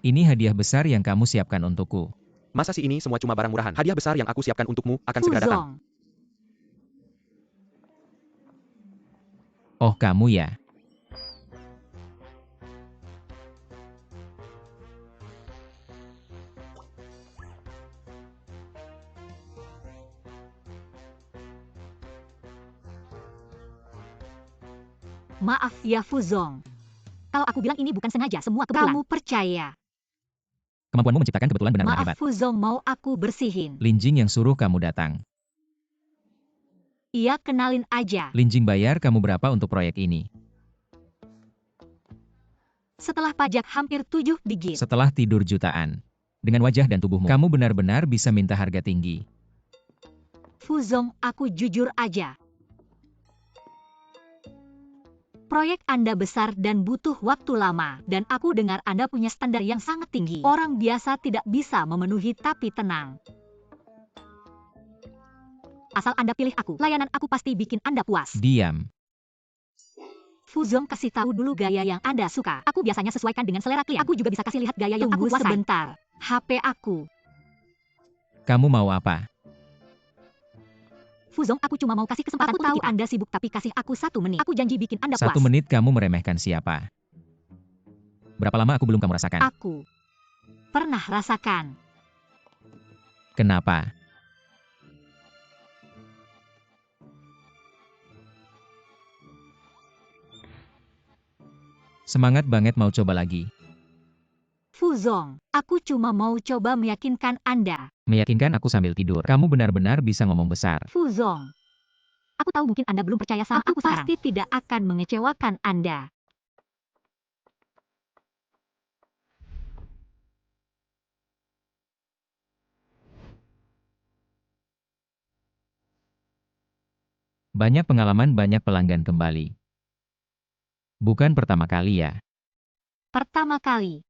Ini hadiah besar yang kamu siapkan untukku. Masa sih ini semua cuma barang murahan? Hadiah besar yang aku siapkan untukmu akan segera datang. Fuzong. Oh, kamu ya? Maaf ya Fuzong. Kalau aku bilang ini bukan sengaja, semua kebetulan. Kamu percaya? Kemampuanmu menciptakan kebetulan benar-benar Maaf hebat. Fuzong, mau aku bersihin. Lin Jing yang suruh kamu datang. Iya, kenalin aja. Lin Jing bayar kamu berapa untuk proyek ini? Setelah pajak hampir 7 digit. Setelah tidur jutaan. Dengan wajah dan tubuhmu, kamu benar-benar bisa minta harga tinggi. Fuzong, aku jujur aja. Proyek Anda besar dan butuh waktu lama, dan aku dengar Anda punya standar yang sangat tinggi. Orang biasa tidak bisa memenuhi, tapi tenang. Asal Anda pilih aku, layanan aku pasti bikin Anda puas. Diam. Fuzong, kasih tahu dulu gaya yang Anda suka. Aku biasanya sesuaikan dengan selera klien. Aku juga bisa kasih lihat gaya yang aku kuasai. Sebentar, HP aku. Kamu mau apa? Fuzong, aku cuma mau kasih kesempatan. Aku tahu Anda sibuk, tapi kasih aku 1 menit. Aku janji bikin Anda puas. 1 menit kamu meremehkan siapa? Berapa lama aku belum kamu rasakan? Aku pernah rasakan. Kenapa? Semangat banget, mau coba lagi. Fuzong, aku cuma mau coba meyakinkan Anda. Meyakinkan aku sambil tidur. Kamu benar-benar bisa ngomong besar. Fuzong, aku tahu mungkin Anda belum percaya sama aku sekarang. Pasti tidak akan mengecewakan Anda. Banyak pengalaman, banyak pelanggan kembali. Bukan pertama kali ya. Pertama kali.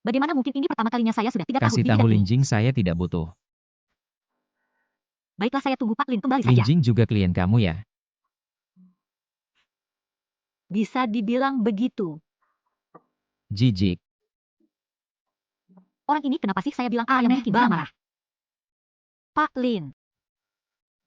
Bagaimana mungkin ini pertama kalinya? Saya sudah 3 tahun Kasih di tahu bidang Lin ini. Jing saya tidak butuh. Baiklah, saya tunggu Pak Lin kembali Lin saja. Jing juga klien kamu ya? Bisa dibilang begitu. Jijik. Orang ini kenapa sih saya bilang yang bikin dia marah? Pak Lin,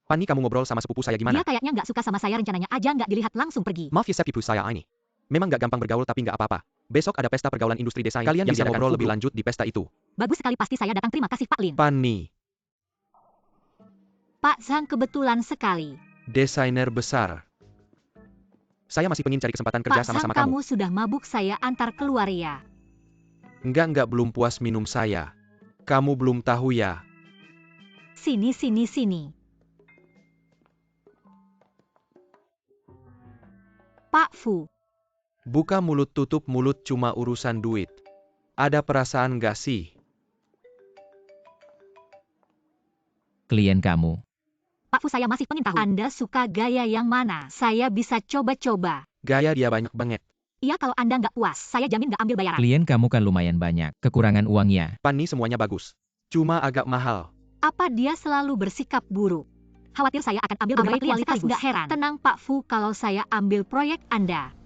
Pani, kamu ngobrol sama sepupu saya gimana? dia kayaknya nggak suka sama saya, rencananya aja nggak dilihat langsung pergi. Maaf ya sepupu saya ini. Memang nggak gampang bergaul, tapi nggak apa-apa. Besok ada pesta pergaulan industri desain. Kalian bisa ngobrol lebih lanjut di pesta itu. Bagus sekali, pasti saya datang. Terima kasih Pak Lin. Pani, Pak Zhang, kebetulan sekali. desainer besar. Saya masih pengen cari kesempatan kerja Pak Zhang, sama-sama kamu. kamu sudah mabuk, saya antar keluar ya. Enggak, belum puas minum saya. Kamu belum tahu ya. Sini, sini, sini. Pak Fu, Buka mulut tutup mulut, cuma urusan duit. Ada perasaan nggak sih? Klien kamu. Pak Fu, saya masih pengen tahu Anda suka gaya yang mana. Saya bisa coba-coba. Gaya dia banyak banget. Iya, kalau Anda nggak puas, saya jamin nggak ambil bayaran. Klien kamu kan lumayan banyak. Kekurangan uangnya. Pani, semuanya bagus. Cuma agak mahal. Apa dia selalu bersikap buruk? Khawatir saya akan ambil beberapa klien sekaligus. Nggak heran. Tenang Pak Fu, kalau saya ambil proyek Anda.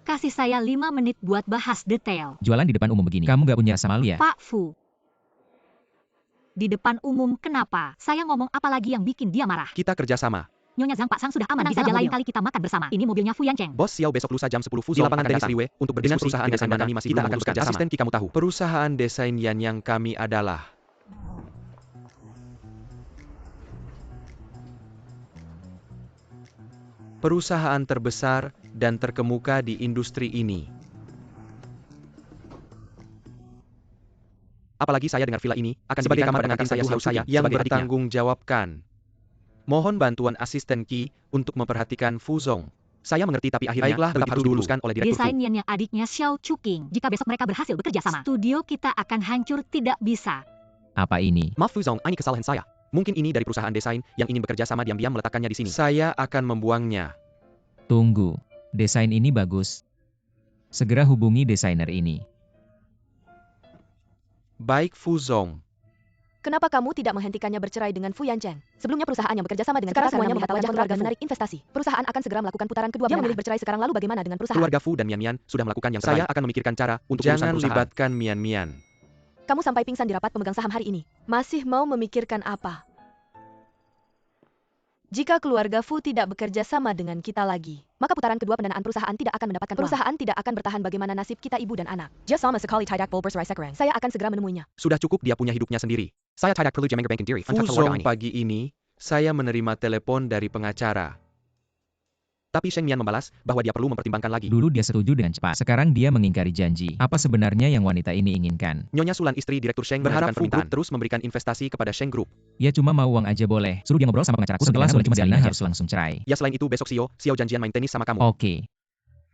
Kasih saya 5 menit buat bahas detail. Jualan di depan umum begini. Kamu gak punya rasa malu ya? Pak Fu, di depan umum kenapa? Saya ngomong apa lagi yang bikin dia marah? Kita kerja sama. Nyonya Zhang, Pak Sang sudah aman di dalam mobil. Lain kali kita makan bersama. Ini mobilnya Fu Yancheng. Bos Xiao besok lusa jam 10 Fuzong di lapangan tenis Riwe untuk berdiskusi perusahaan desain mana kami masih kita akan bekerja sama. Asisten Ki, kamu tahu. Perusahaan desain Yan yang kami adalah perusahaan terbesar dan terkemuka di industri ini. Apalagi saya dengar villa ini akan sebagai kamar pengantin saya Xiao saya yang bertanggung jawabkan. Mohon bantuan asisten Ki untuk memperhatikan Fuzong. Saya mengerti, tapi akhirnya tetap harus diluluskan oleh direkturku. Desain Yan yang adiknya Xiao Chuking. Jika besok mereka berhasil bekerja sama, studio kita akan hancur, tidak bisa. Apa ini? Maaf Fuzong, ini kesalahan saya. Mungkin ini dari perusahaan desain yang ingin bekerja sama diam-diam meletakkannya di sini. Saya akan membuangnya. Tunggu. Desain ini bagus. Segera hubungi desainer ini. Baik Fu Zong. Kenapa kamu tidak menghentikannya bercerai dengan Fu Yancheng? Sebelumnya perusahaan yang bekerja sama dengan kita semuanya melihat wajah keluarga menarik investasi. Perusahaan akan segera melakukan putaran kedua. Dia memilih bercerai sekarang, lalu bagaimana dengan perusahaan? Keluarga Fu dan Mian Mian sudah melakukan yang terbaik. Saya akan memikirkan cara untuk urusan perusahaan. Jangan libatkan Mian Mian. Kamu sampai pingsan di rapat pemegang saham hari ini. Masih mau memikirkan apa? Jika keluarga Fu tidak bekerja sama dengan kita lagi, maka putaran kedua pendanaan perusahaan tidak akan mendapatkan uang. Perusahaan tidak akan bertahan. Bagaimana nasib kita ibu dan anak? Just sama sekali tidak bulbers rai sekarang. Saya akan segera menemuinya. Sudah cukup, dia punya hidupnya sendiri. Saya tidak perlu jamang banking diri. Fu Zong, pagi ini, saya menerima telepon dari pengacara. Tapi Sheng Mian membalas bahwa dia perlu mempertimbangkan lagi. Dulu dia setuju dengan cepat. Sekarang dia mengingkari janji. Apa sebenarnya yang wanita ini inginkan? Nyonya Sulan, istri Direktur Sheng, berharap Fu Group terus memberikan investasi kepada Sheng Group. Ya cuma mau uang aja boleh. Suruh dia ngobrol sama pengacaraku. Setelah Sulan cuma harus langsung cerai. Ya selain itu besok Xiao janjian main tenis sama kamu. Oke.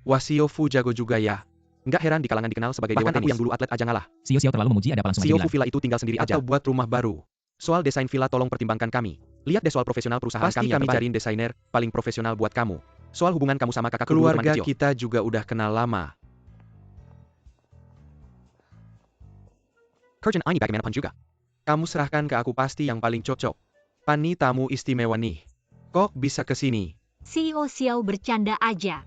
Wah, Xiao Fu jago juga ya. Nggak heran di kalangan dikenal sebagai dewa tenis. Aku yang dulu atlet aja ngalah. Xiao terlalu memuji, ada apa langsung Xiao Fu villa itu tinggal sendiri aja. Atau buat rumah baru. Soal desain villa tolong pertimbangkan kami. Lihat deh soal profesional perusahaan kami cariin desainer paling profesional buat kamu. Soal hubungan kamu sama kakak keluarga kita juga udah kenal lama. Kerjaan ini bagaimanapun juga. Kamu serahkan ke aku, pasti yang paling cocok. Pani tamu istimewa nih. Kok bisa ke sini? CEO Xiao bercanda aja.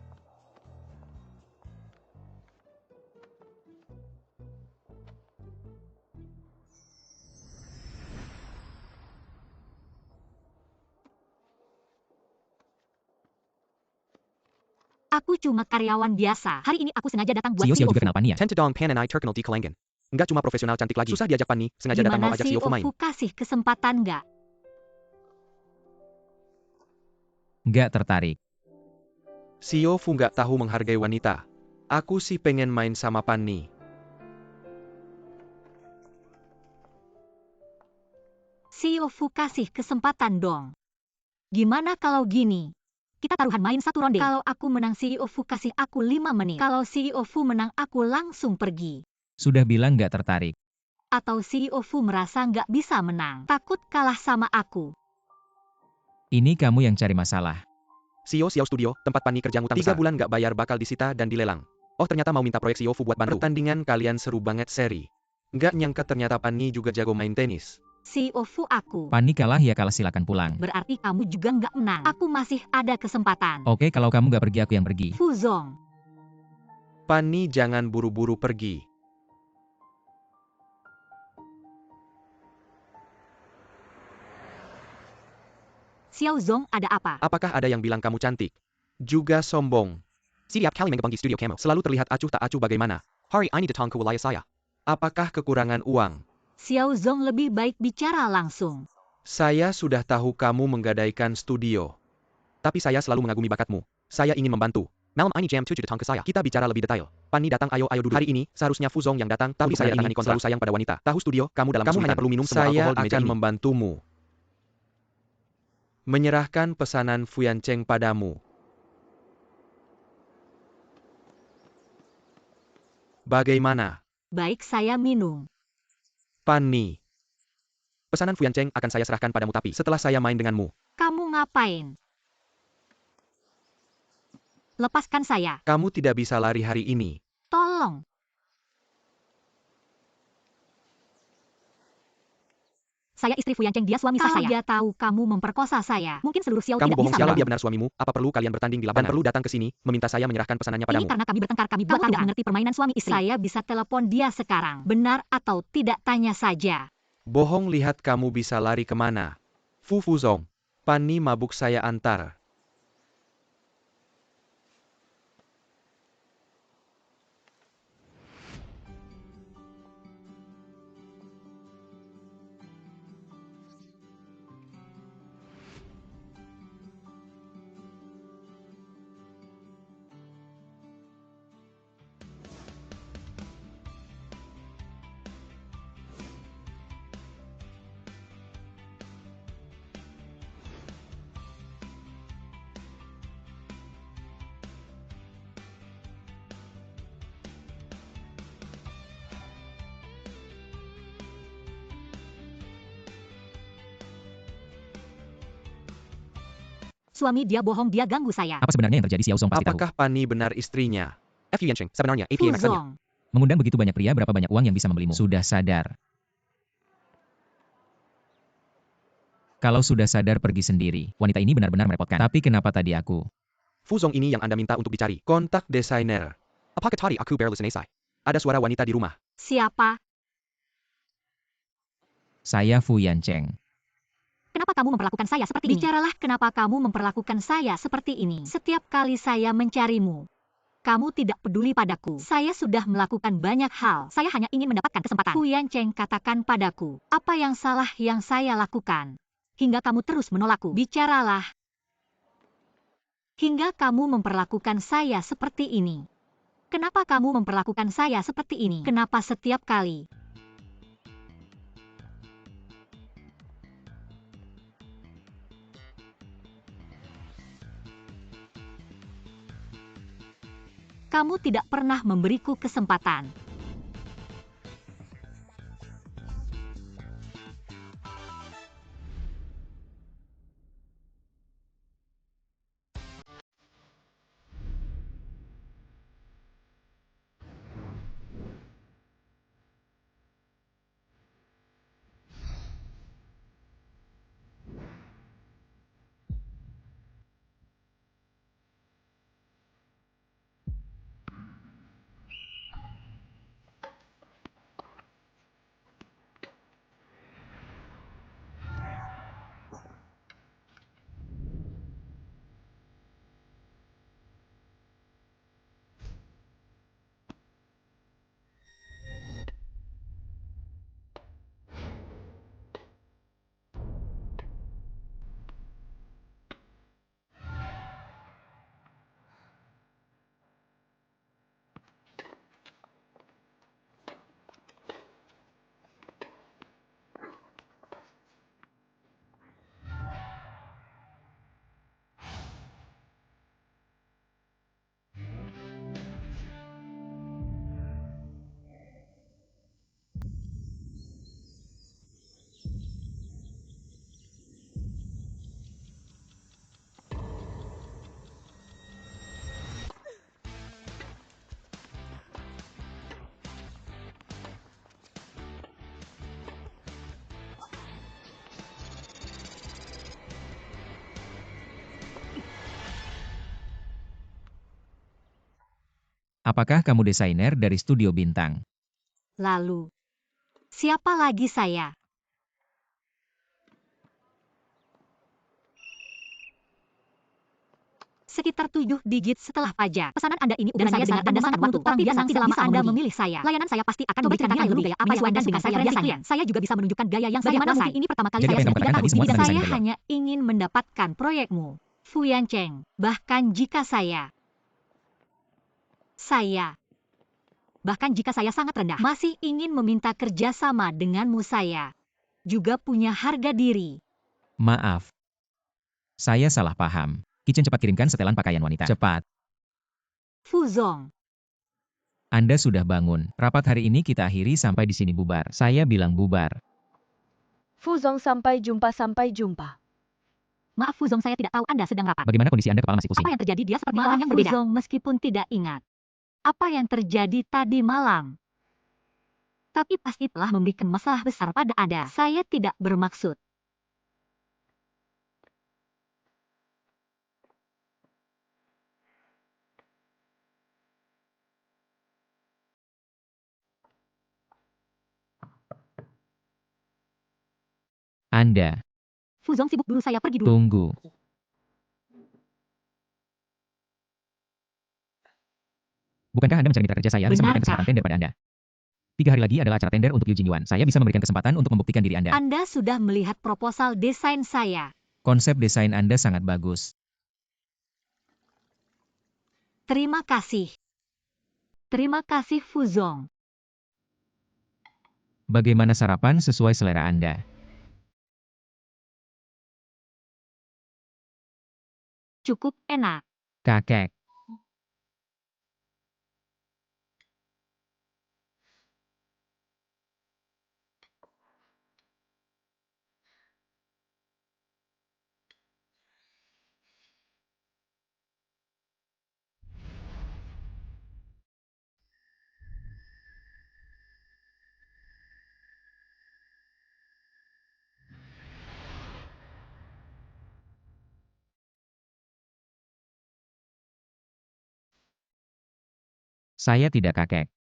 Aku cuma karyawan biasa. Hari ini aku sengaja datang buat Xiao CEO juga kenal Pan ya? Tentedong Pan and I terkenal di Kelangan. Nggak cuma profesional cantik lagi. Susah diajak Pani, sengaja datang mau ajak CEO Fu main. Gimana CEO Fu kasih kesempatan nggak? Nggak tertarik. CEO Fu nggak tahu menghargai wanita. Aku sih pengen main sama Pani. CEO Fu kasih kesempatan dong. Gimana kalau gini? Kita taruhan main satu ronde. Kalau aku menang, CEO Fu kasih aku 5 menit. Kalau CEO Fu menang, aku langsung pergi. Sudah bilang nggak tertarik. Atau CEO Fu merasa nggak bisa menang, takut kalah sama aku. Ini kamu yang cari masalah. Xiao Studio, tempat Pani kerja ngutang 3 bulan nggak bayar bakal disita dan dilelang. Oh ternyata mau minta proyek CEO Fu buat bantu. Pertandingan kalian seru banget seri. Nggak nyangka ternyata Pani juga jago main tenis. CEO Fu aku. Pani kalah ya kalah, silakan pulang. Berarti kamu juga nggak menang. Aku masih ada kesempatan. Oke, kalau kamu nggak pergi, aku yang pergi. Fu Zong. Pani jangan buru-buru pergi. Xiao Zong, ada apa? Apakah ada yang bilang kamu cantik? Juga sombong. Setiap kali mengebang di studio kamu, selalu terlihat acuh tak acuh bagaimana? Hari ini datang ke wilayah saya. Apakah kekurangan uang? Xiao Zong, lebih baik bicara langsung. Saya sudah tahu kamu menggadaikan studio. Tapi saya selalu mengagumi bakatmu. Saya ingin membantu. Malam ini jam 7 datang ke saya. Kita bicara lebih detail. Pani datang, ayo duduk. Hari ini seharusnya Fu Zong yang datang, tapi saya tangani kontrak. Selalu sayang pada wanita. Tahu studio, kamu dalam kesulitan. Hanya perlu minum semua alkohol di meja ini. Saya akan membantumu. Menyerahkan pesanan Fu Yancheng padamu. Bagaimana? Baik, saya minum. Pani. Pesanan Fu Yancheng akan saya serahkan padamu, tapi setelah saya main denganmu. Kamu ngapain? Lepaskan saya. Kamu tidak bisa lari hari ini. Tolong. Saya istri Fu Yancheng, dia suami sah saya. Dia tahu kamu memperkosa saya. Mungkin seluruh Xiao kamu tidak bohong. bisa. Kalau dia benar suamimu, apa perlu kalian bertanding di lapangan? Dan perlu datang ke sini, meminta saya menyerahkan pesanannya padamu. Ini karena kami bertengkar, kami buat tidak mengerti permainan suami istri. Saya bisa telepon dia sekarang. Benar atau tidak, tanya saja. Bohong, lihat kamu bisa lari kemana. Fu Zong. Pani mabuk saya antar. Suami dia bohong, dia ganggu saya. Apa sebenarnya yang terjadi? Xiao Zong pasti tahu. Apakah Pani benar istrinya? Fu Yancheng, sebenarnya Fu APA maksudnya. Zong. Mengundang begitu banyak pria, berapa banyak uang yang bisa membelimu? Sudah sadar. Kalau sudah sadar pergi sendiri. Wanita ini benar-benar merepotkan. Tapi kenapa tadi aku? Fuzong ini yang Anda minta untuk dicari. Kontak desainer. Apakah tadi aku baru selesai? Ada suara wanita di rumah. Siapa? Saya Fu Yancheng. Kenapa kamu memperlakukan saya seperti ini? Bicaralah kenapa kamu memperlakukan saya seperti ini. Setiap kali saya mencarimu, kamu tidak peduli padaku. Saya sudah melakukan banyak hal. Saya hanya ingin mendapatkan kesempatan. Fu Yancheng katakan padaku, apa yang salah yang saya lakukan? Hingga kamu terus menolakku. Bicaralah. Hingga kamu memperlakukan saya seperti ini. Kenapa kamu memperlakukan saya seperti ini? Kenapa setiap kali? Kamu tidak pernah memberiku kesempatan. Apakah kamu desainer dari studio bintang? Lalu, siapa lagi saya? Sekitar 7 digit setelah pajak. Pesanan Anda ini dan saya sangat Anda sangat waktu. Tapi tenang selama Anda memilih saya. Layanan saya pasti akan memberikan nilai lebih gaya apa yang Anda dengan saya biasanya. Saya juga bisa menunjukkan gaya yang saya mungkin ini pertama kali Jadi saya apa yang kamu sudah 3 katakan tahun tadi semua di tentang bidang desain saya interior? hanya ingin mendapatkan proyekmu, Fu Yancheng. Bahkan jika saya sangat rendah, masih ingin meminta kerjasama denganmu saya juga punya harga diri. Maaf. Saya salah paham. Kitchen cepat kirimkan setelan pakaian wanita. Cepat. Fuzong, Anda sudah bangun. Rapat hari ini kita akhiri sampai di sini bubar. Saya bilang bubar. Fuzong, sampai jumpa, sampai jumpa. maaf Fuzong, saya tidak tahu Anda sedang rapat. Bagaimana kondisi Anda, kepala masih pusing? Apa yang terjadi? Dia seperti orang yang berbeda. Fuzong meskipun tidak ingat apa yang terjadi tadi malam. Tapi pasti telah memberikan masalah besar pada Anda. Saya tidak bermaksud. Anda. Fuzong sibuk dulu, saya pergi dulu. Tunggu. Bukankah Anda mencari mitra kerja saya bisa memberikan Benarkah? kesempatan tender pada Anda? 3 hari lagi adalah acara tender untuk Eugene Yuan. Saya bisa memberikan kesempatan untuk membuktikan diri Anda. Anda sudah melihat proposal desain saya. Konsep desain Anda sangat bagus. Terima kasih. Terima kasih Fuzong. Bagaimana sarapan sesuai selera Anda? Cukup enak. Kakek. Saya tidak kakek.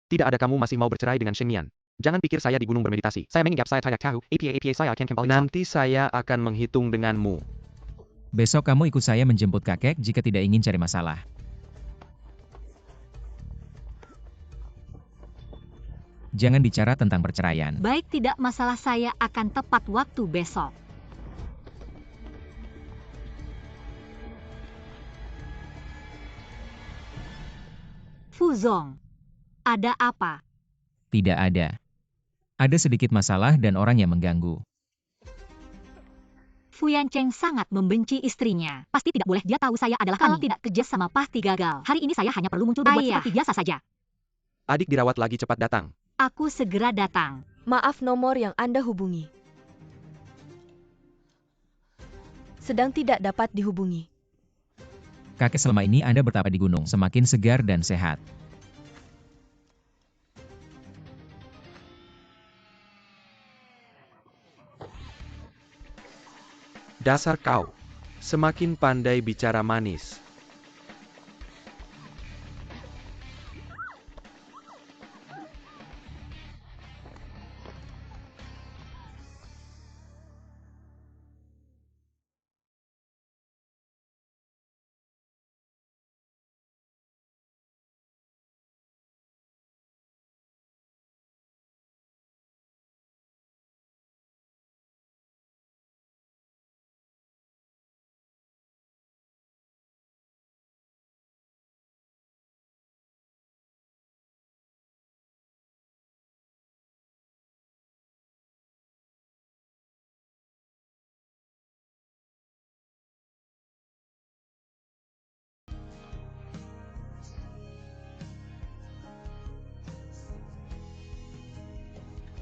Tidak ada, kamu masih mau bercerai dengan Sheng Mian. Jangan pikir saya di gunung bermeditasi. Saya mengingat saya tidak tahu. APA saya akan kembali. Nanti saya akan menghitung denganmu. Besok kamu ikut saya menjemput kakek jika tidak ingin cari masalah. Jangan bicara tentang perceraian. Baik, tidak masalah, saya akan tepat waktu besok. Fuzong, ada apa? Tidak ada. Ada sedikit masalah dan orang yang mengganggu. Fu Yancheng sangat membenci istrinya. Pasti tidak boleh dia tahu saya adalah kalau tidak kerja sama pasti gagal. Hari ini saya hanya perlu muncul berbuat seperti biasa saja. Adik dirawat lagi, cepat datang. Aku segera datang. Maaf, nomor yang Anda hubungi sedang tidak dapat dihubungi. Kakek, selama ini Anda bertapa di gunung, semakin segar dan sehat. Dasar kau. Semakin pandai bicara manis.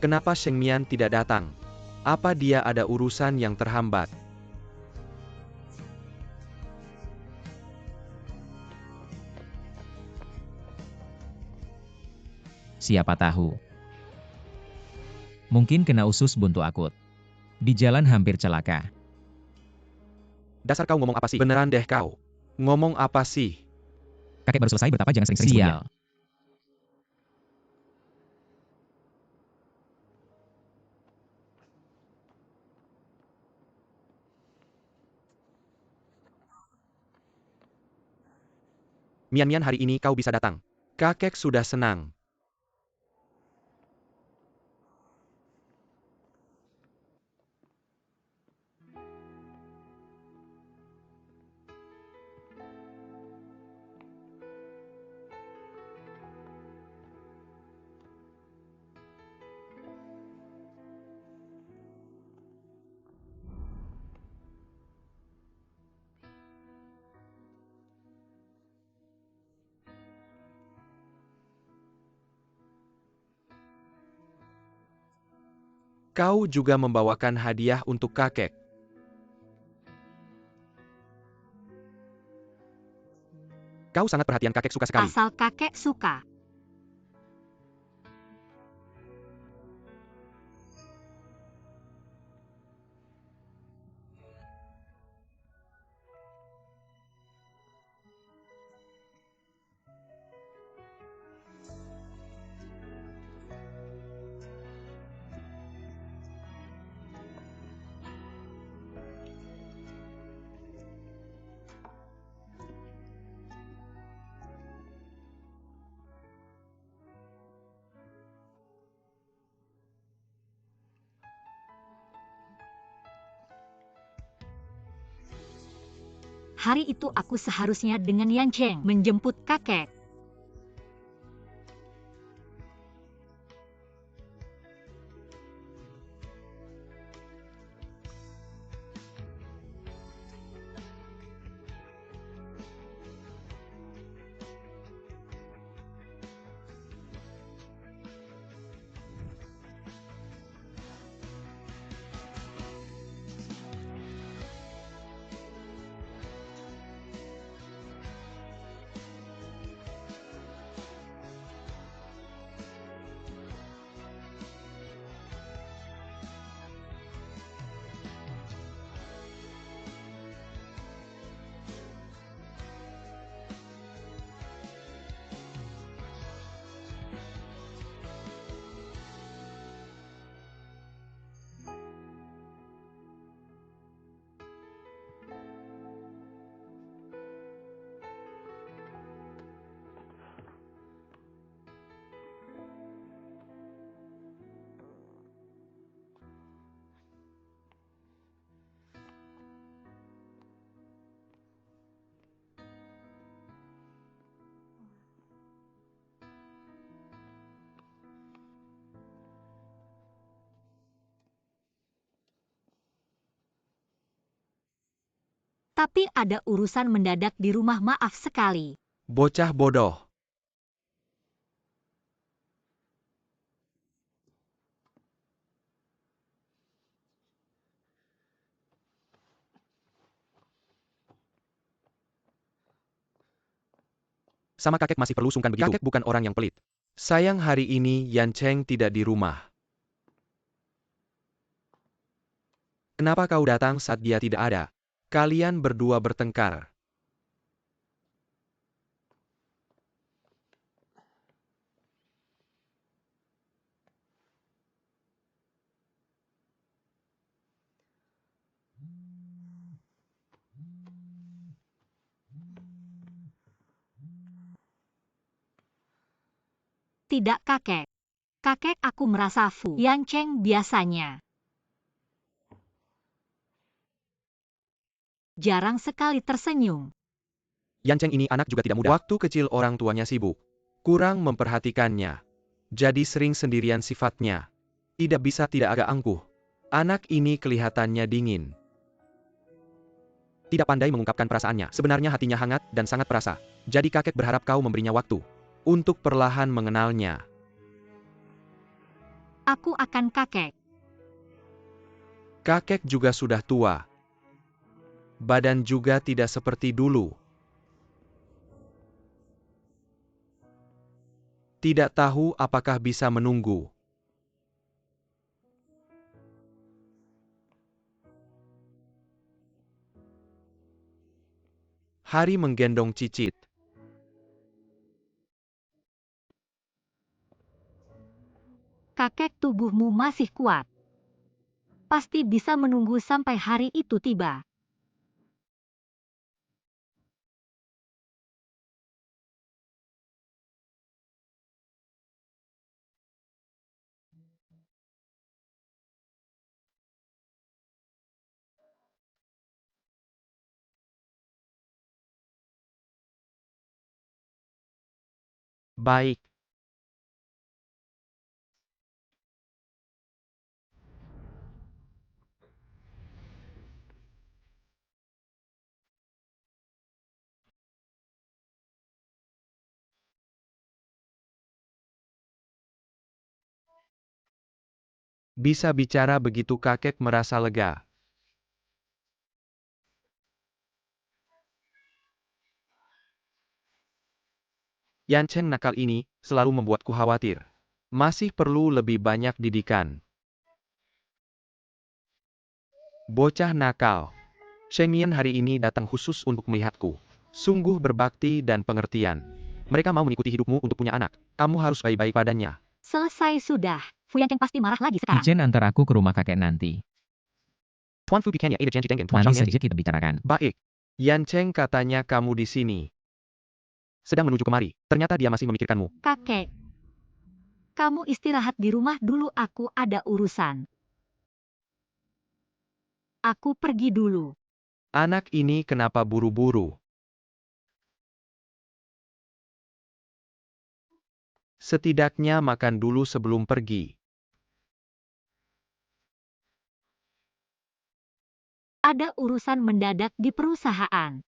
Kenapa Sheng Mian tidak datang? Apa dia ada urusan yang terhambat? Siapa tahu. Mungkin kena usus buntu akut. Di jalan hampir celaka. Dasar kau, ngomong apa sih? Beneran deh kau. Ngomong apa sih? Kakek baru selesai bertapa, jangan sering-sering sebut dia. Sial. Mian-Mian, hari ini kau bisa datang. Kakek sudah senang. Kau juga membawakan hadiah untuk kakek. Kau sangat perhatian, kakek suka sekali. Asal kakek suka. Hari itu aku seharusnya dengan Yancheng menjemput kakek. Tapi ada urusan mendadak di rumah, maaf sekali. Bocah bodoh. Sama kakek masih perlu sungkan begitu. Kakek bukan orang yang pelit. Sayang hari ini Yan Cheng tidak di rumah. Kenapa kau datang saat dia tidak ada? Kalian berdua bertengkar. Tidak, kakek. Kakek, aku merasa Fu Yan Cheng biasanya jarang sekali tersenyum. Yan Cheng ini anak juga tidak mudah. Waktu kecil orang tuanya sibuk. Kurang memperhatikannya. Jadi sering sendirian sifatnya. Tidak bisa tidak agak angkuh. Anak ini kelihatannya dingin. Tidak pandai mengungkapkan perasaannya. Sebenarnya hatinya hangat dan sangat perasa. Jadi kakek berharap kau memberinya waktu untuk perlahan mengenalnya. Aku akan, kakek. Kakek juga sudah tua. Badan juga tidak seperti dulu. Tidak tahu apakah bisa menunggu. Hari menggendong cicit. Kakek, tubuhmu masih kuat. Pasti bisa menunggu sampai hari itu tiba. Baik. Bisa bicara begitu kakek merasa lega. Yan Chen nakal ini selalu membuatku khawatir. Masih perlu lebih banyak didikan. Bocah nakal. Sheng Yan hari ini datang khusus untuk melihatku. Sungguh berbakti dan pengertian. Mereka mau mengikuti hidupmu untuk punya anak. Kamu harus baik-baik padanya. Selesai sudah. Fu Yan Cheng pasti marah lagi sekarang. Ijen antar aku ke rumah kakek nanti. Tuan Fu Bikanya Ada Janji Dengan Tuan Nanti Shang saja kita bicarakan. Baik. Yan Cheng katanya kamu di sini. Sedang menuju kemari. Ternyata dia masih memikirkanmu. Kakek, kamu istirahat di rumah dulu, aku ada urusan. Aku pergi dulu. Anak ini kenapa buru-buru? Setidaknya makan dulu sebelum pergi. Ada urusan mendadak di perusahaan.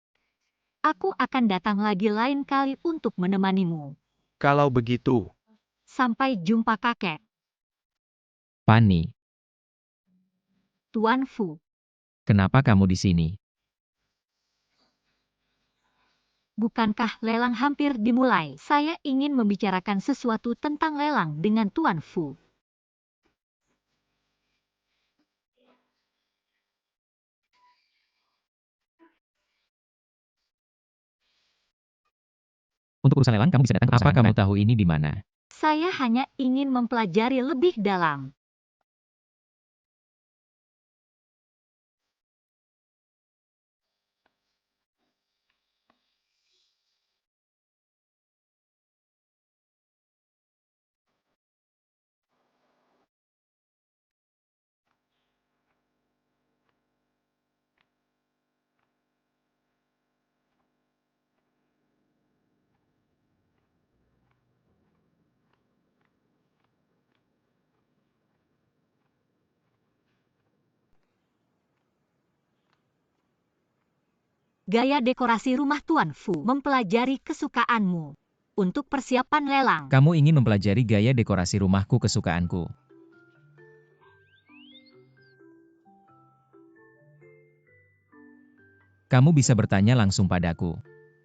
Aku akan datang lagi lain kali untuk menemanimu. Kalau begitu, Sampai jumpa, kakek. Pani, Tuan Fu, kenapa kamu di sini? bukankah lelang hampir dimulai? Saya ingin membicarakan sesuatu tentang lelang dengan Tuan Fu. Untuk urusan lelang kamu bisa datang ke perusahaan. Apa kamu tahu ini di mana? Saya hanya ingin mempelajari lebih dalam. Gaya dekorasi rumah Tuan Fu. Mempelajari kesukaanmu. Untuk persiapan lelang. Kamu ingin mempelajari gaya dekorasi rumahku kesukaanku. Kamu bisa bertanya langsung padaku.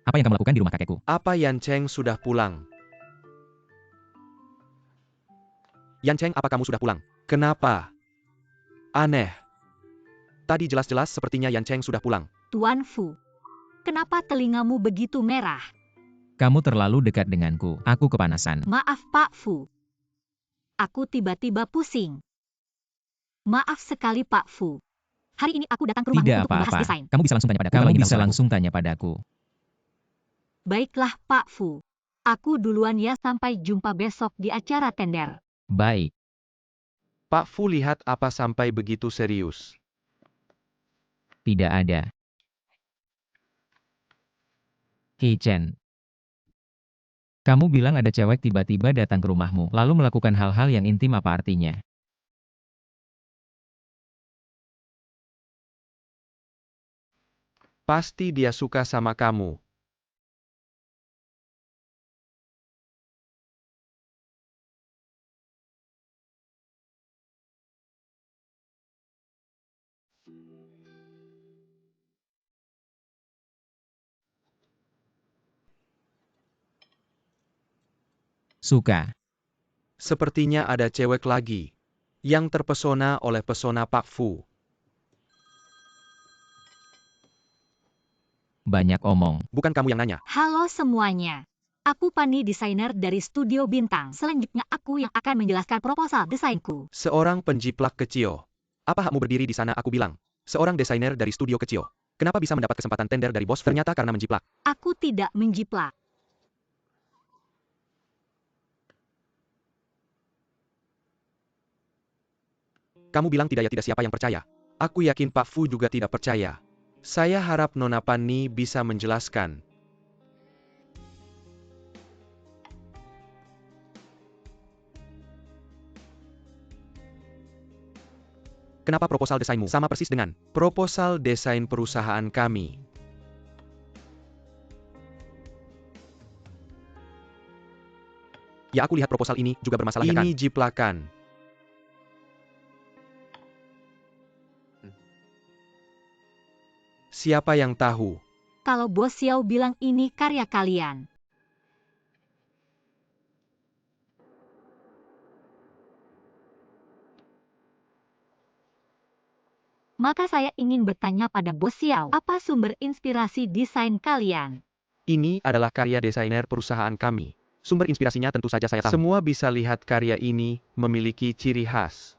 Apa yang kamu lakukan di rumah kakekku? Apa Yan Cheng sudah pulang? Yan Cheng, apa kamu sudah pulang? Kenapa? Aneh. Tadi jelas-jelas sepertinya Yan Cheng sudah pulang. Tuan Fu. Kenapa telingamu begitu merah? Kamu terlalu dekat denganku. Aku kepanasan. Maaf Pak Fu. Aku tiba-tiba pusing. Maaf sekali Pak Fu. Hari ini aku datang ke rumahmu Tidak untuk membahas apa-apa. desain. Kamu bisa langsung tanya padaku. Kamu bisa langsung tanya padaku. Baiklah Pak Fu. Aku duluan ya, sampai jumpa besok di acara tender. Baik. Pak Fu lihat apa sampai begitu serius. Tidak ada. Hei Chen. Kamu bilang ada cewek tiba-tiba datang ke rumahmu, lalu melakukan hal-hal yang intim, apa artinya? Pasti dia suka sama kamu. Suka. Sepertinya ada cewek lagi yang terpesona oleh pesona Pak Fu. Banyak omong. Bukan kamu yang nanya. Halo semuanya. Aku Pani, desainer dari Studio Bintang. Selanjutnya aku yang akan menjelaskan proposal desainku. Seorang penjiplak kecil. Apa hakmu berdiri di sana? Aku bilang. Seorang desainer dari studio kecil. Kenapa bisa mendapat kesempatan tender dari bos? Ternyata karena menjiplak. Aku tidak menjiplak. Kamu bilang tidak, ya tidak, siapa yang percaya? Aku yakin Pak Fu juga tidak percaya. Saya harap Nona Pani bisa menjelaskan. Kenapa proposal desainmu sama persis dengan proposal desain perusahaan kami? Ya, aku lihat proposal ini juga bermasalah, ya kan? Ini jiplakan. Siapa yang tahu? Kalau Bos Xiao bilang ini karya kalian. Maka saya ingin bertanya pada Bos Xiao, apa sumber inspirasi desain kalian? Ini adalah karya desainer perusahaan kami. Sumber inspirasinya tentu saja saya tahu. Semua bisa lihat karya ini memiliki ciri khas.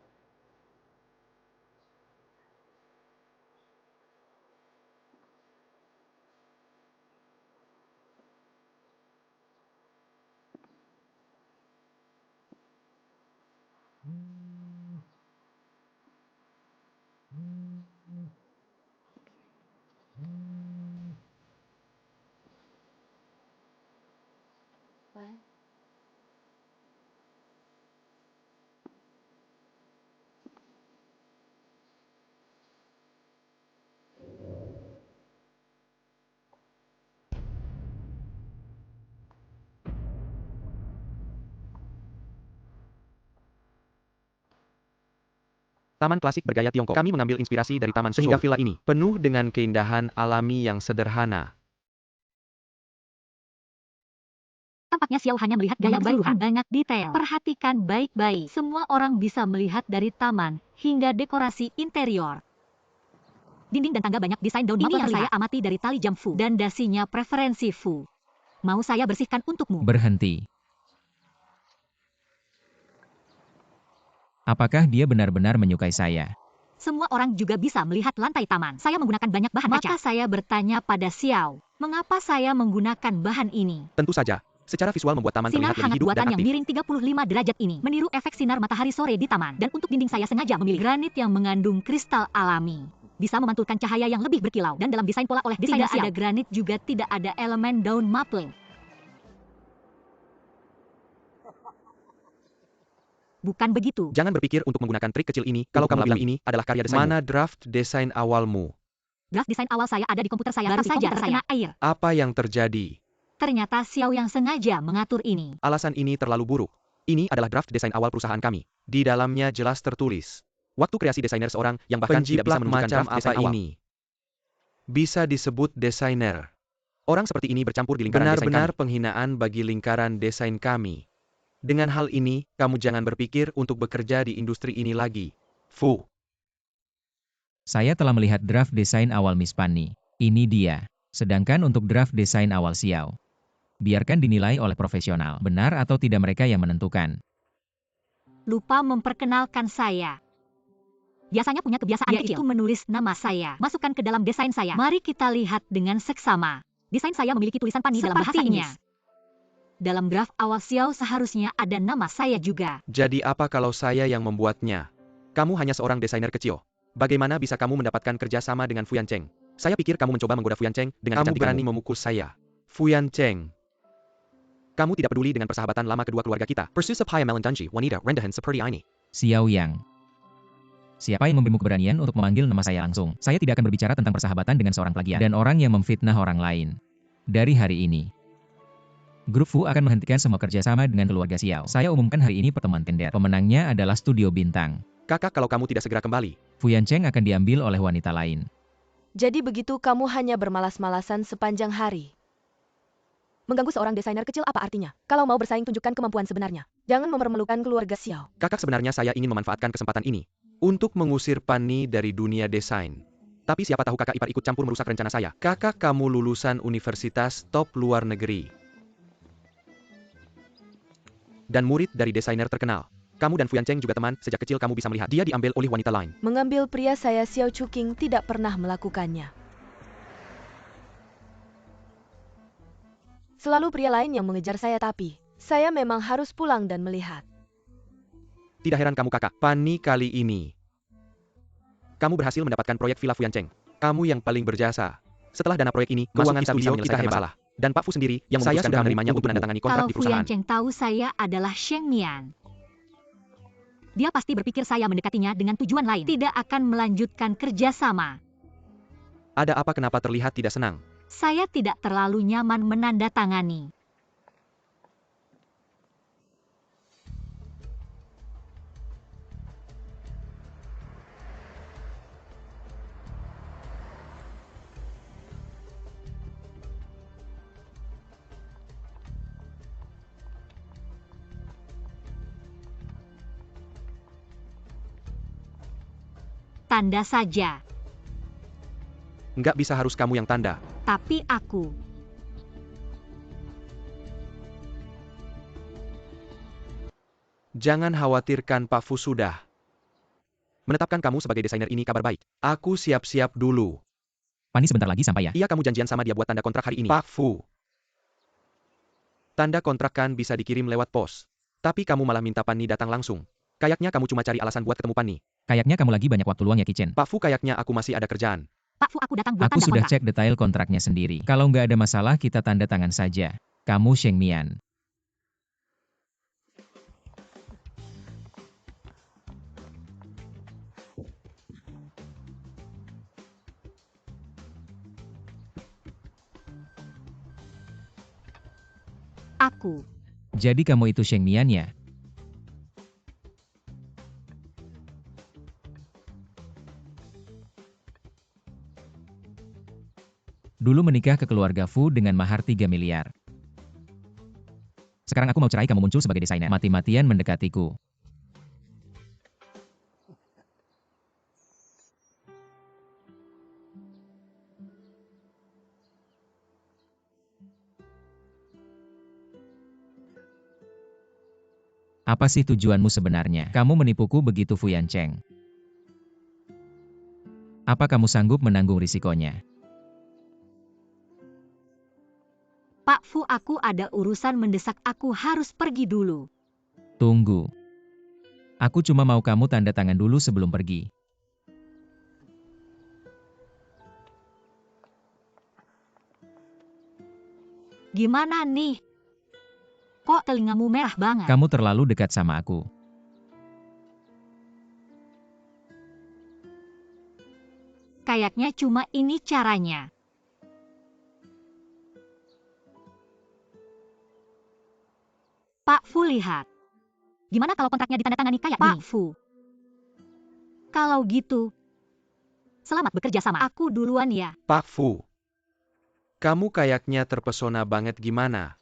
Taman klasik bergaya Tiongkok. Kami mengambil inspirasi dari taman sehingga villa ini penuh dengan keindahan alami yang sederhana. Tampaknya Xiao hanya melihat gaya keseluruhan, banyak detail. Perhatikan baik-baik. Semua orang bisa melihat dari taman hingga dekorasi interior. Dinding dan tangga banyak desain daun maple yang saya amati dari tali jam Fu dan dasinya preferensi Fu. Mau saya bersihkan untukmu? Berhenti. Apakah dia benar-benar menyukai saya? Semua orang juga bisa melihat lantai taman. Saya menggunakan banyak bahan kaca. Maka saya bertanya pada Xiao, mengapa saya menggunakan bahan ini? Tentu saja, secara visual membuat taman Sinar terlihat lebih hangat hidup dan buatan yang aktif. miring 35 derajat ini meniru efek sinar matahari sore di taman. Dan untuk dinding saya sengaja memilih granit yang mengandung kristal alami. Bisa memantulkan cahaya yang lebih berkilau. Dan dalam desain pola oleh desainer Xiao, tidak ada granit, juga tidak ada elemen daun maple. Bukan begitu. Jangan berpikir untuk menggunakan trik kecil ini. Kalau kamu bilang ini adalah karya desainmu. Mana draft desain awalmu? Draft desain awal saya ada di komputer saya, baru saja terkena air. Apa yang terjadi? Ternyata Xiao yang sengaja mengatur ini. Alasan ini terlalu buruk. Ini adalah draft desain awal perusahaan kami. Di dalamnya jelas tertulis. Waktu kreasi desainer seorang yang bahkan tidak bisa menunjukkan draft desain awal. Ini bisa disebut desainer. Orang seperti ini bercampur di lingkaran desain kami. Benar-benar penghinaan bagi lingkaran desain kami. Dengan hal ini, kamu jangan berpikir untuk bekerja di industri ini lagi. Fu. Saya telah melihat draft desain awal Miss Fanny. Ini dia. Sedangkan untuk draft desain awal Xiao, biarkan dinilai oleh profesional. Benar atau tidak mereka yang menentukan. Lupa memperkenalkan saya. Biasanya punya kebiasaan yaitu menulis nama saya. Masukkan ke dalam desain saya. Mari kita lihat dengan seksama. Desain saya memiliki tulisan Fanny dalam bahasa Inggris. Dalam draft awal Xiao seharusnya ada nama saya juga. Jadi apa kalau saya yang membuatnya? Kamu hanya seorang desainer kecil. Bagaimana bisa kamu mendapatkan kerja sama dengan Fu Yancheng? Saya pikir kamu mencoba menggoda Fu Yancheng dengan kecantikanmu. Kamu berani memukul saya. Fu Yancheng. Kamu tidak peduli dengan persahabatan lama kedua keluarga kita. Persusap Haya Melendunji, Wanita, Rendahan seperti ini. Xiao Yang. Siapa yang memberimu keberanian untuk memanggil nama saya langsung? Saya tidak akan berbicara tentang persahabatan dengan seorang plagiat dan orang yang memfitnah orang lain. Dari hari ini, Grup Fu akan menghentikan semua kerjasama dengan keluarga Xiao. Saya umumkan hari ini pertemuan tender. Pemenangnya adalah Studio Bintang. Kakak, kalau kamu tidak segera kembali, Fu Yancheng akan diambil oleh wanita lain. Jadi begitu kamu hanya bermalas-malasan sepanjang hari. Mengganggu seorang desainer kecil apa artinya? Kalau mau bersaing tunjukkan kemampuan sebenarnya. Jangan mempermalukan keluarga Xiao. Kakak, sebenarnya saya ingin memanfaatkan kesempatan ini untuk mengusir Fanny dari dunia desain. Tapi siapa tahu kakak ipar ikut campur merusak rencana saya. Kakak, kamu lulusan universitas top luar negeri. Dan murid dari desainer terkenal. Kamu dan Fu Yancheng juga teman, sejak kecil kamu bisa melihat dia diambil oleh wanita lain. Mengambil pria saya Xiao Chuqing tidak pernah melakukannya. Selalu pria lain yang mengejar saya tapi, saya memang harus pulang dan melihat. Tidak heran kamu kakak, Fanny kali ini. Kamu berhasil mendapatkan proyek Villa Fu Yancheng. Kamu yang paling berjasa. Setelah dana proyek ini, keuangan studio kita hebat. Dan Pak Fu sendiri yang memutuskan kamu menerimanya untuk menandatangani kontrak di Kalau Fu perusahaan. Yancheng tahu saya adalah Sheng Mian, dia pasti berpikir saya mendekatinya dengan tujuan lain. Tidak akan melanjutkan kerjasama. Ada apa kenapa terlihat tidak senang? Saya tidak terlalu nyaman menandatangani. Tanda saja. Nggak bisa harus kamu yang tanda. Tapi aku. Jangan khawatirkan Pak Fu sudah menetapkan kamu sebagai desainer ini kabar baik. Aku siap-siap dulu. Fanny sebentar lagi sampai ya. Iya, kamu janjian sama dia buat tanda kontrak hari ini. Pak Fu. Tanda kontrak kan bisa dikirim lewat pos. Tapi kamu malah minta Fanny datang langsung. Kayaknya kamu cuma cari alasan buat ketemu Fanny. Kayaknya kamu lagi banyak waktu luang ya, Kichen. Pak Fu, kayaknya aku masih ada kerjaan. Pak Fu, aku datang buat Aku tanda sudah kontrak. cek detail kontraknya sendiri. Kalau nggak ada masalah kita tanda tangan saja. Kamu Sheng Mian. Aku. Jadi kamu itu Sheng Mian ya? Dulu menikah ke keluarga Fu dengan mahar 3 miliar. Sekarang aku mau cerai, kamu muncul sebagai desainer. Mati-matian mendekatiku. Apa sih tujuanmu sebenarnya? Kamu menipuku begitu, Fu Yancheng. Apa kamu sanggup menanggung risikonya? Pak Fu, aku ada urusan mendesak, aku harus pergi dulu. Tunggu. Aku cuma mau kamu tanda tangan dulu sebelum pergi. Gimana nih? Kok telingamu merah banget? Kamu terlalu dekat sama aku. kayaknya cuma ini caranya. Pak Fu, lihat. Gimana kalau kontraknya ditandatangani kayak Pak Fu? Kalau gitu, selamat bekerja sama. Aku duluan ya. Pak Fu. Kamu kayaknya terpesona banget gimana?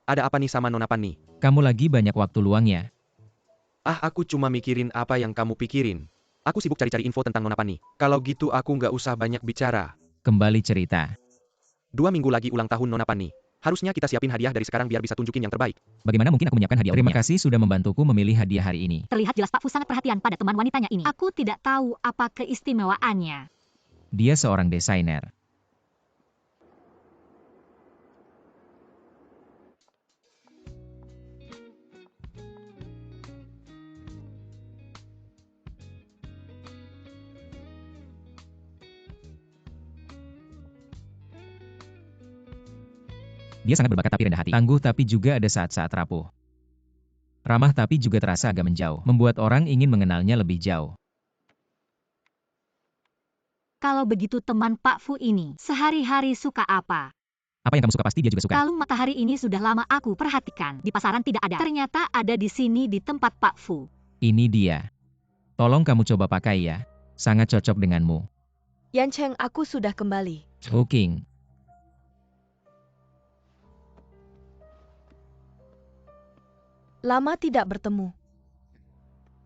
Ada apa nih sama Nona Panni? Kamu lagi banyak waktu luang ya? Ah, aku cuma mikirin apa yang kamu pikirin. Aku sibuk cari-cari info tentang Nona Panni. Kalau gitu aku nggak usah banyak bicara. Kembali cerita. 2 minggu lagi ulang tahun Nona Panni. Harusnya kita siapin hadiah dari sekarang biar bisa tunjukin yang terbaik. Bagaimana mungkin aku menyiapkan hadiah? Terima kasih sudah membantuku memilih hadiah hari ini. Terlihat jelas Pak Fu sangat perhatian pada teman wanitanya ini. Aku tidak tahu apa keistimewaannya. Dia seorang desainer. Dia sangat berbakat tapi rendah hati. Tangguh tapi juga ada saat-saat rapuh. Ramah tapi juga terasa agak menjauh. Membuat orang ingin mengenalnya lebih jauh. Kalau begitu teman Pak Fu ini sehari-hari suka apa? Apa yang kamu suka pasti dia juga suka. Kalung matahari ini sudah lama aku perhatikan. Di pasaran tidak ada. Ternyata ada di sini di tempat Pak Fu. Ini dia. Tolong kamu coba pakai ya. Sangat cocok denganmu. Yan Cheng, aku sudah kembali. King. Lama tidak bertemu.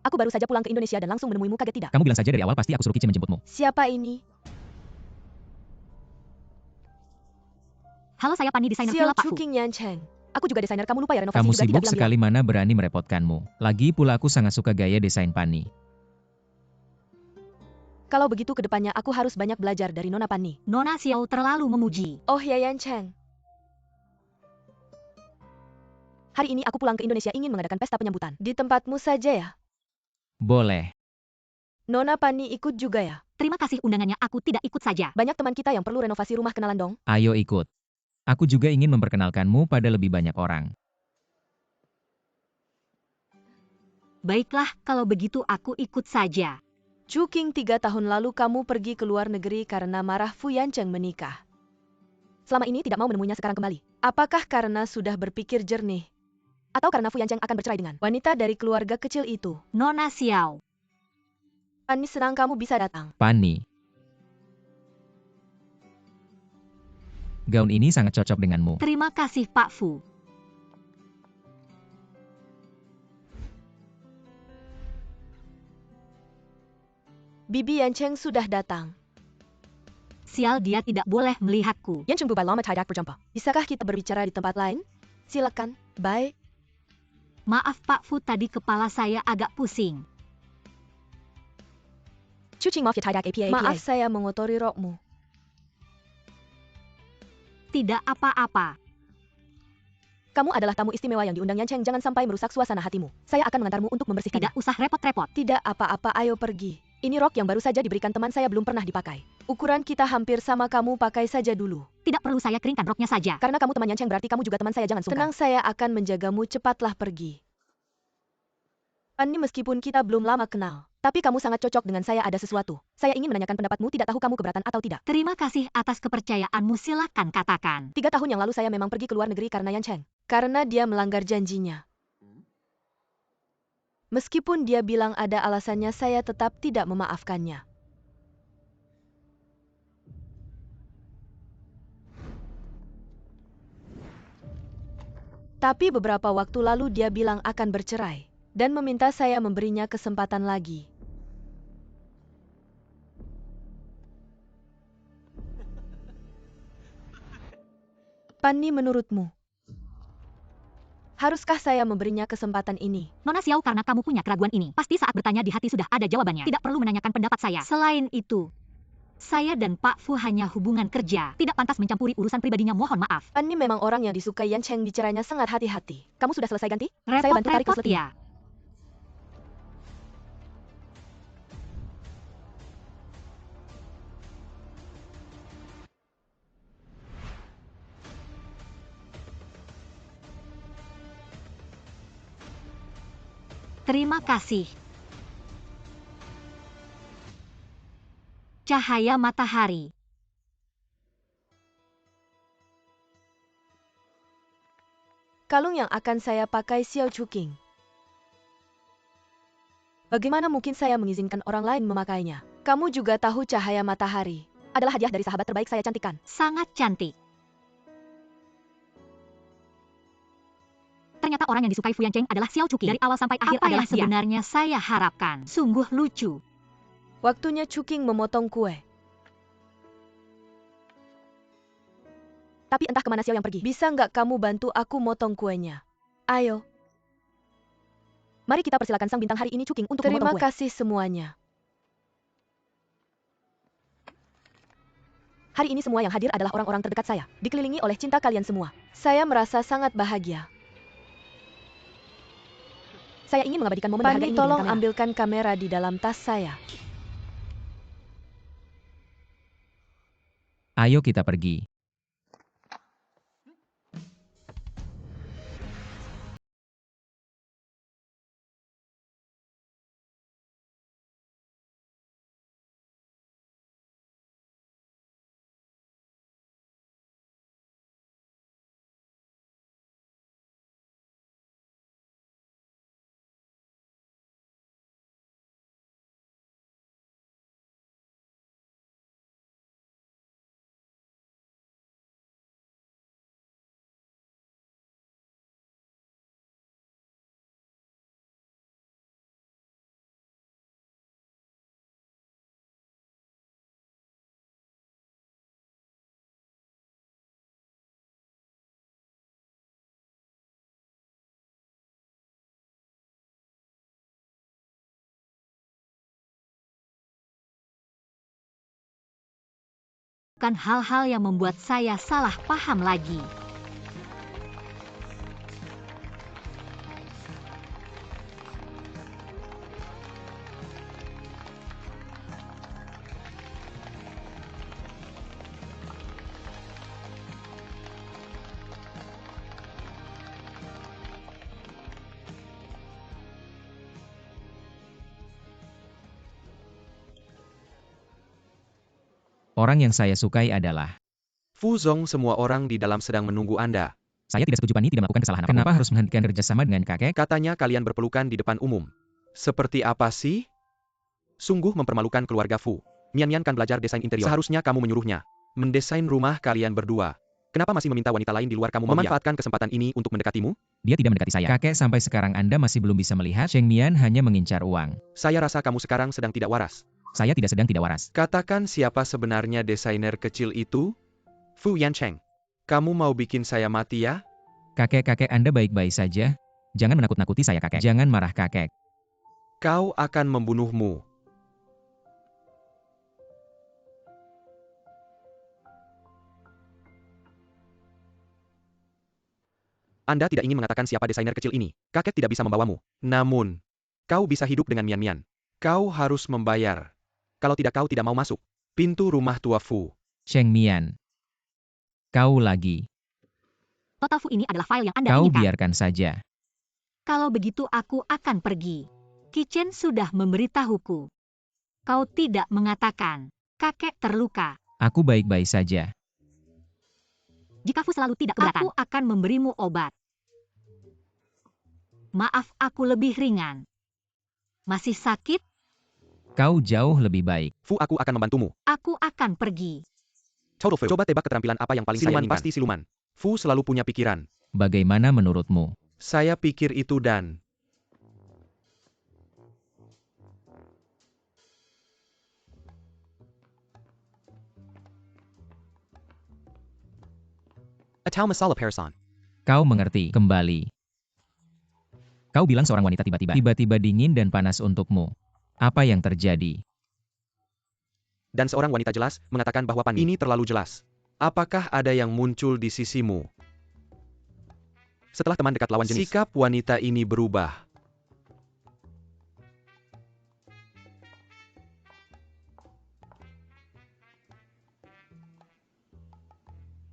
Aku baru saja pulang ke Indonesia dan langsung menemuimu, kaget tidak? Kamu bilang saja dari awal pasti aku suruh Kicin menjemputmu. Siapa ini? Halo, saya Pani, desainer Xiao villa Pak Fu. Chuking Yan Cheng. Aku juga desainer, kamu lupa ya renovasi Kamu juga sibuk tidak bilang sekali, mana berani merepotkanmu. Lagi pula aku sangat suka gaya desain Pani. Kalau begitu kedepannya aku harus banyak belajar dari Nona Panni. Nona Xiao terlalu memuji. Oh ya Yan Cheng. Hari ini aku pulang ke Indonesia ingin mengadakan pesta penyambutan. Di tempatmu saja ya? Boleh. Nona Panni ikut juga ya? Terima kasih undangannya, aku tidak ikut saja. Banyak teman kita yang perlu renovasi rumah, kenalan dong. Ayo ikut. Aku juga ingin memperkenalkanmu pada lebih banyak orang. Baiklah, kalau begitu aku ikut saja. Chuking, 3 tahun lalu kamu pergi ke luar negeri karena marah Fu Yan Cheng menikah. Selama ini tidak mau menemuinya, sekarang kembali. Apakah karena sudah berpikir jernih? Atau karena Fu Yan Cheng akan bercerai dengan wanita dari keluarga kecil itu? Nona Xiao. Pani, senang kamu bisa datang. Pani. Gaun ini sangat cocok denganmu. Terima kasih Pak Fu. Bibi Yan Cheng sudah datang. Sial, dia tidak boleh melihatku. Yan Cheng, Bubai Lama Tidak berjumpa. Bisakah kita berbicara di tempat lain? Silakan. Bye. Maaf Pak Fu, tadi kepala saya agak pusing. Chuching Mafia Tidak APA. Maaf saya mengotori rokmu. Tidak apa-apa. Kamu adalah tamu istimewa yang diundang Yan Cheng, jangan sampai merusak suasana hatimu. Saya akan mengantarmu untuk membersihkannya. Tidak usah repot-repot. Tidak apa-apa, ayo pergi. Ini rok yang baru saja diberikan teman saya, belum pernah dipakai. Ukuran kita hampir sama, kamu pakai saja dulu. Tidak perlu, saya keringkan roknya saja. Karena kamu teman Yan Cheng berarti kamu juga teman saya, jangan sungkan. Tenang, saya akan menjagamu, cepatlah pergi. Pani, meskipun kita belum lama kenal, tapi kamu sangat cocok dengan saya, ada sesuatu. Saya ingin menanyakan pendapatmu, tidak tahu kamu keberatan atau tidak. Terima kasih atas kepercayaanmu, silakan katakan. 3 tahun yang lalu saya memang pergi ke luar negeri karena Yan Cheng. Karena dia melanggar janjinya. Meskipun dia bilang ada alasannya, saya tetap tidak memaafkannya. Tapi beberapa waktu lalu dia bilang akan bercerai dan meminta saya memberinya kesempatan lagi. Pani, menurutmu, haruskah saya memberinya kesempatan ini? Nona Xiao, karena kamu punya keraguan ini, pasti saat bertanya di hati sudah ada jawabannya. Tidak perlu menanyakan pendapat saya. Selain itu, saya dan Pak Fu hanya hubungan kerja. Tidak pantas mencampuri urusan pribadinya, mohon maaf. Pani memang orang yang disukai Yan Cheng, bicaranya sangat hati-hati. Kamu sudah selesai ganti? Saya bantu tarik Repot-repot resletingnya. ya. Terima kasih. cahaya matahari. Kalung yang akan saya pakai Xiao Chuking. Bagaimana mungkin saya mengizinkan orang lain memakainya? Kamu juga tahu cahaya matahari adalah hadiah dari sahabat terbaik saya, cantik kan? Sangat cantik. Ternyata orang yang disukai Fu Yancheng adalah Xiao Chuking. Dari awal sampai akhir Apa adalah yang sebenarnya saya harapkan. Sungguh lucu. Waktunya Chuking memotong kue. Tapi entah kemana Xiao yang pergi. Bisa nggak kamu bantu aku motong kuenya? Ayo. Mari kita persilakan sang bintang hari ini Chuking untuk memotong kue. Terima kasih semuanya. Hari ini semua yang hadir adalah orang-orang terdekat saya, dikelilingi oleh cinta kalian semua. Saya merasa sangat bahagia. Saya ingin mengabadikan momen berharga ini dengan kamera. Tolong ambilkan kamera di dalam tas saya. Ayo kita pergi. Bukan hal-hal yang membuat saya salah paham lagi. Orang yang saya sukai adalah... Fu Zong, semua orang di dalam sedang menunggu Anda. Saya tidak setuju Pan Yi tidak melakukan kesalahan apapun. Kenapa harus menghentikan kerjasama dengan kakek? Katanya kalian berpelukan di depan umum. Seperti apa sih? Sungguh mempermalukan keluarga Fu. Mian kan belajar desain interior. Seharusnya kamu menyuruhnya mendesain rumah kalian berdua. Kenapa masih meminta wanita lain di luar kamu memanfaatkan kesempatan ini untuk mendekatimu? Dia tidak mendekati saya. Kakek, sampai sekarang Anda masih belum bisa melihat Cheng Mian hanya mengincar uang. Saya rasa kamu sekarang sedang tidak waras. Saya tidak sedang tidak waras. Katakan siapa sebenarnya desainer kecil itu? Fu Yancheng. Kamu mau bikin saya mati ya? Kakek, Anda baik-baik saja? Jangan menakut-nakuti saya, kakek. Jangan marah, kakek. Kau akan membunuhmu. Anda tidak ingin mengatakan siapa desainer kecil ini. Kakek tidak bisa membawamu. Namun, kau bisa hidup dengan Mian. Kau harus membayar. Kalau tidak kau tidak mau masuk. Pintu rumah tua Fu. Cheng Mian. Kau lagi. Total Fu ini adalah file yang Anda Kau inginkan. biarkan saja. Kalau begitu aku akan pergi. Kitchen sudah memberitahuku. Kau tidak mengatakan. Kakek terluka. Aku baik-baik saja. Jika Fu selalu tidak keberatan, aku akan memberimu obat. Maaf, aku lebih ringan. Masih sakit? Kau jauh lebih baik. Fu, aku akan membantumu. Aku akan pergi. Coba tebak keterampilan apa yang paling siluman saya inginkan. Pasti siluman. Fu selalu punya pikiran. Bagaimana menurutmu? Saya pikir itu dan... Atau masalah person. Kau mengerti kembali. Kau bilang seorang wanita tiba-tiba dingin dan panas untukmu. Apa yang terjadi? Dan seorang wanita jelas mengatakan bahwa Pan ini terlalu jelas. Apakah ada yang muncul di sisimu? Setelah teman dekat lawan jenis, sikap wanita ini berubah.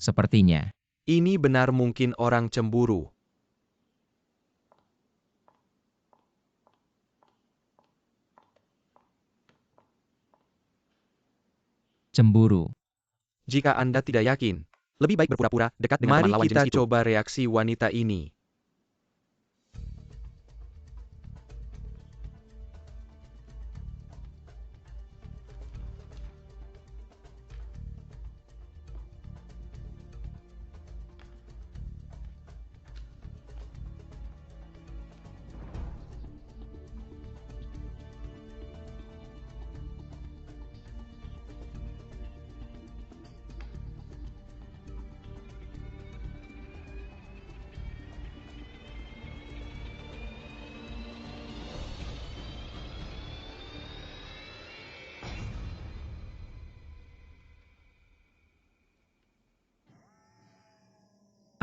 Sepertinya. Ini benar mungkin orang cemburu. Cemburu. Jika Anda tidak yakin, lebih baik berpura-pura dekat dengan Mari teman lawan kita jenis itu. Coba reaksi wanita ini.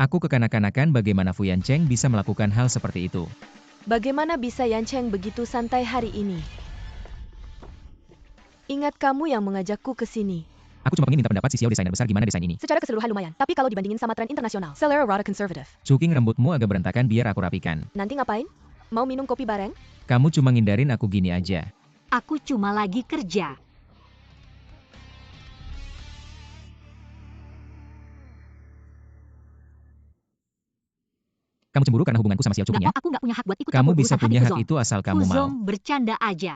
Aku kekanak-kanakan bagaimana Fu Yancheng bisa melakukan hal seperti itu. Bagaimana bisa Yancheng begitu santai hari ini? Ingat kamu yang mengajakku ke sini. Aku cuma ingin minta pendapat si Xiao desainer besar gimana desain ini. Secara keseluruhan lumayan, tapi kalau dibandingin sama tren internasional, Celera rada konservatif. Cuking rambutmu agak berantakan biar aku rapikan. Nanti ngapain? Mau minum kopi bareng? Kamu cuma ngindarin aku gini aja. Aku cuma lagi kerja. Kamu cemburu karena hubunganku sama Xiao Cuking ya? Aku nggak punya hak buat ikut Kamu campur bisa urusan hati punya hak Fuzong. itu asal kamu mau. Fuzong bercanda aja.